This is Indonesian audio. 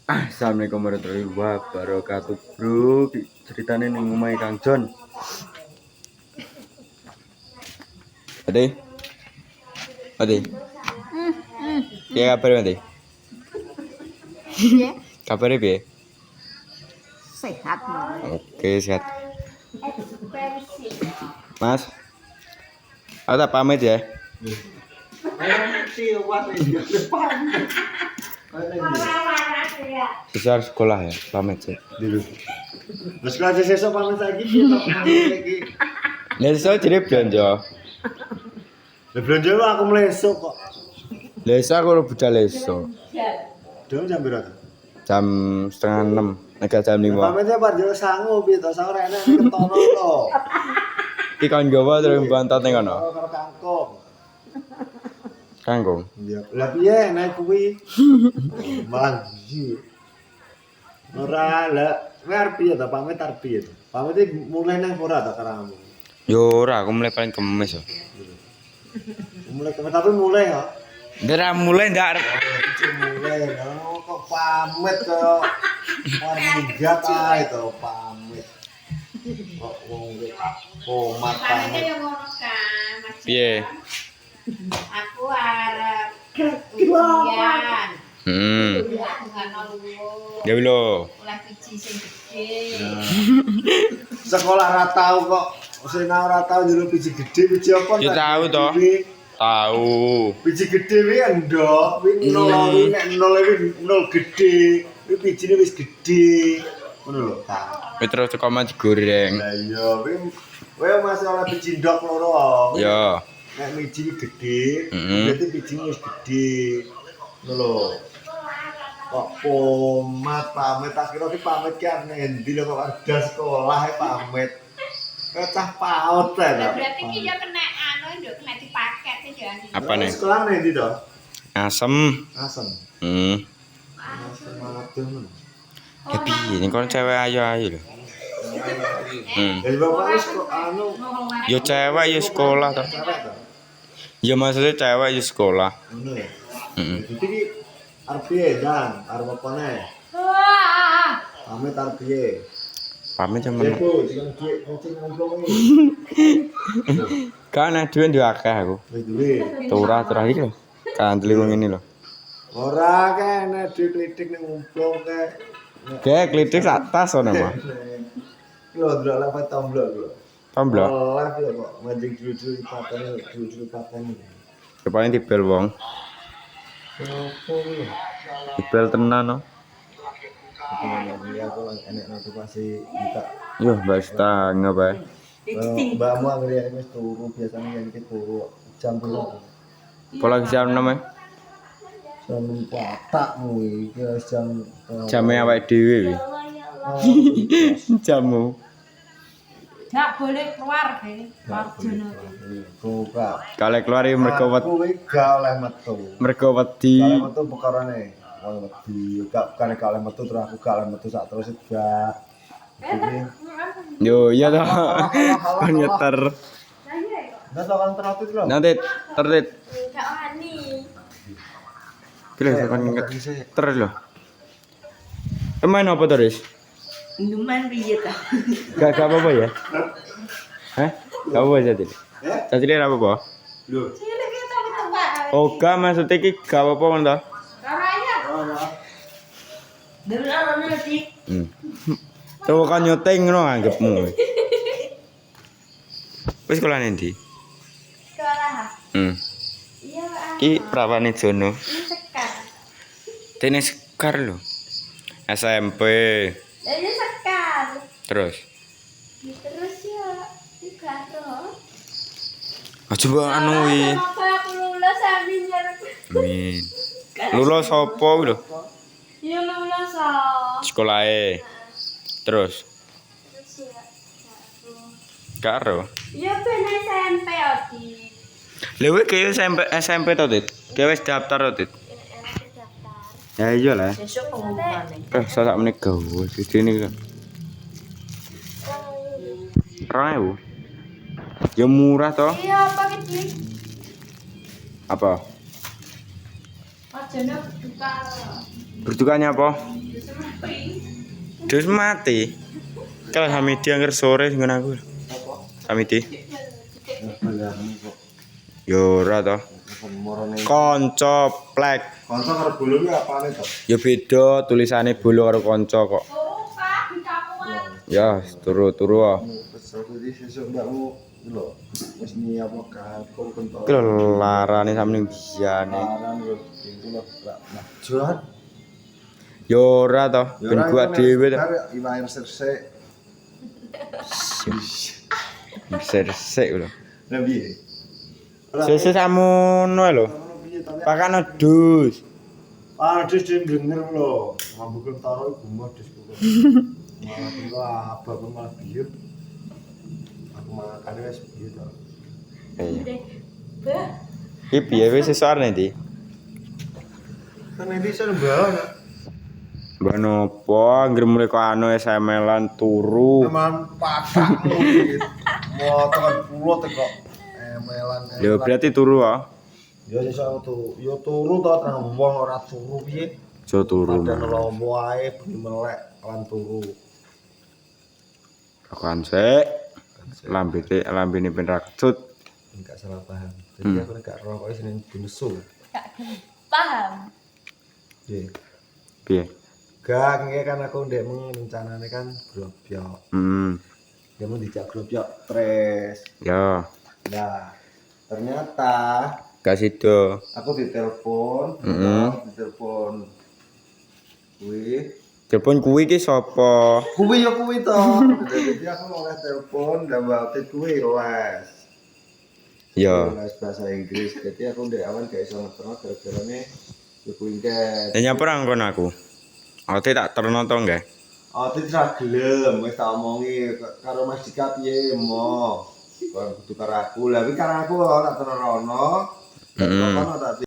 Assalamualaikum warahmatullahi wabarakatuh, bro. Ceritanya nih ngomai Kang John. Ade, ade. Ya kabar ade? Iya, Kabarnya piye? sehat loh. Oke, sehat. Mas, aku tak pamit ya. Besar sekolah ya, pamit sih. Dulu. Terus kalau sesuk pamit lagi kita lagi. Leso jadi belanja. Belanja lu aku melesuk kok. Leso aku udah budal leso. Dong jam berapa? Jam 5:30, nek jam 5. Pamitnya Pak Jo sangu piye to, sangu rene ketono to. Iki kon gawa terus bantat ning kono. Karo kangkung. Kangkung. Iya. Lah piye nek kuwi? Malah iki. Ora lah, kowe arep piye to pamit arep piye to? Pamit iki mulai nang ora to karo kamu. Yo ora, aku mulai paling kemes yo. Mulai kemana tapi mulai ya. Ndara mulai ndak arep. Mulai kok pamit kok warga kae to pamit. Kok wong komat pamit. Yang ngono kan, Mas. Piye? Aku arep ujian. Dengan lulus. Ya lho. Oleh biji sing gede. Sekolah ra tau kok. Sing ora tau njero biji gede, biji apa? Ya tahu to. Tahu. Biji gede kuwi endok, kuwi nol kuwi nek nol kuwi nol gede. Kuwi bijine wis gede. Ngono lho, Kak. Wis terus kok mah digoreng. Lah iya, kowe masih oleh biji ndok loro. Ya. Nek biji gede, Heeh. berarti bijine wis gede. Ngono lho. Kok pomat pamit tak kira ki pamit ki arep endi lho kok ada sekolah pamit. Kecah paut ta. Berarti ki ya kena anu nduk kena dipaket ya. Apa nih? Sekolah endi to? Asem. Asem. Asem adem. Ya piye ning kon cewek ayu-ayu lho. Jadi bapak wis kok anu Ya cewek ya sekolah to. cewek to. Ya maksudnya cewek ya sekolah. Ngono ya. Heeh. Jadi ki arep piye dan arep apa neh? Pamit arep piye? Pamit Ya temen. Bu, jangan duit kucing ngomong iki. Kan duwe ndek akeh aku. Wis duwe. Turah iki lho. Kandel wong ngene lho. Ora kene duit klitik ning ngumplung kae. Kayak klitik atas ono mah. Lho ndelok lewat tomblok lho. Tomblok. Live lho kok mancing dulu-dulu patene. Rupane dibel wong. Opo lho. Dibel tenan no. Aku enek notifikasi buka. Yo, mbak setengah bae. Mbakmu anggere wis turu biasane yen iki turu jam piro? Pola jam 6 e. Jam 4 iki wis jam Jame awake dhewe wi. Jamu. Enggak boleh keluar deh. Marjono. buka. Kale keluar iki mergo Aku iki gak oleh metu. mergo wedi. Kalau metu perkarane wong wedi gak kane kalau metu terus aku gak oleh metu sak terus gak. Jadi Yo, iya toh. Kon nyeter. ndak kan terlatih lho. Nanti terlit. Enggak wani. Kira kon nyeter lho. Main apa terus? Minuman piye ta? Gak apa-apa ya? Hah? Gak apa-apa jadi. Ya? Jadi apa apa? Lho. Cilik ki to ketebak. Oh, gak maksudnya iki gak apa-apa kan toh? Caranya. Ora. Dengar nanti. Tuh kan nyoteng ngono anggapmu. Wis sekolah nanti. Sekolah. Iya, Ki prawane jono. ini sekar. Dene sekar lho. SMP. Ini sekar. Terus. Terus ya, juga tuh. Aja mbok anu wi. Kenapa aku lulus aminnya? Amin. Lulus sapa lho? Ya lulus oh. Sekolahe. Terus Terus ya. karo. Ya ben SMP Odi. Lha kowe ke SMP to, Dit? Kowe wis daftar to, Dit? Daftar. Ya iya lah. Besok pengumuman. Sak menit gawe gedene kan. 2.000. Ya murah toh. Iya, apa gitu? Apa? Aja nak buka. Bertukanya apa? Terus mati. Kalau Hamidi angker sore ngono aku. Apa? Hamidi. Bener kok. Yo ora to. Morone. Kanca plek. Kanca karo bulu ki apane to? Ya beda tulisane bolo karo kanca kok. Turu Pak, dicapuan. Ya, turu-turu ah. Wis aku iki sesuk mbakmu lho. Wis nyiap kapur kentok. Iki lho larane sampeyan biyane. Aran lho, iku lho nah. Jualan. Yo ora to, ben gua dhewe to. Iwae resik. Resik lho. Lah piye? Sesuk samono lho. Pakane dus. Ah, dus denger lho. Mambu kentaro iku modus kok. Malah iku abah pun malah biut. Aku makane wis biut to. Iya. Iki piye wis sesuk arep ndi? Kan iki sen mbah. Mbak nopo anggere mulai kok anu SML-an turu. Emang patakmu iki. Motor pulo teko emelan. Lho berarti turu ah. Ya iso tuh. Ya turu to terang wong ora turu piye? Jo turu. Padahal lomo ae ben melek lan turu. Rokokan sik. Lambene ben ra kecut. Enggak salah paham. Jadi aku nek rokok Senin binesu. Paham. Piye? Piye? Gak, ini kan aku ndekmu rencananya kan grobyok. Kamu dijak grobyok tres. Ya, Nah, ternyata kasih do. aku ditelepon, ditelepon. Telepon kuwi ki sapa? Kuwi ya kuwi to. Jadi aku oleh telepon dan waktu kuwi les. Ya. Les bahasa Inggris. Jadi aku ndek awan gak iso ngeterno gara-garane ya kuwi kan. Ya nyapa ra ngkon aku. Ote tak terno to nggih. Ote ra gelem wis tak omongi karo Mas Dika piye mo. Kok kudu karo aku. Lah iki karo aku tak terno rono. Kok tak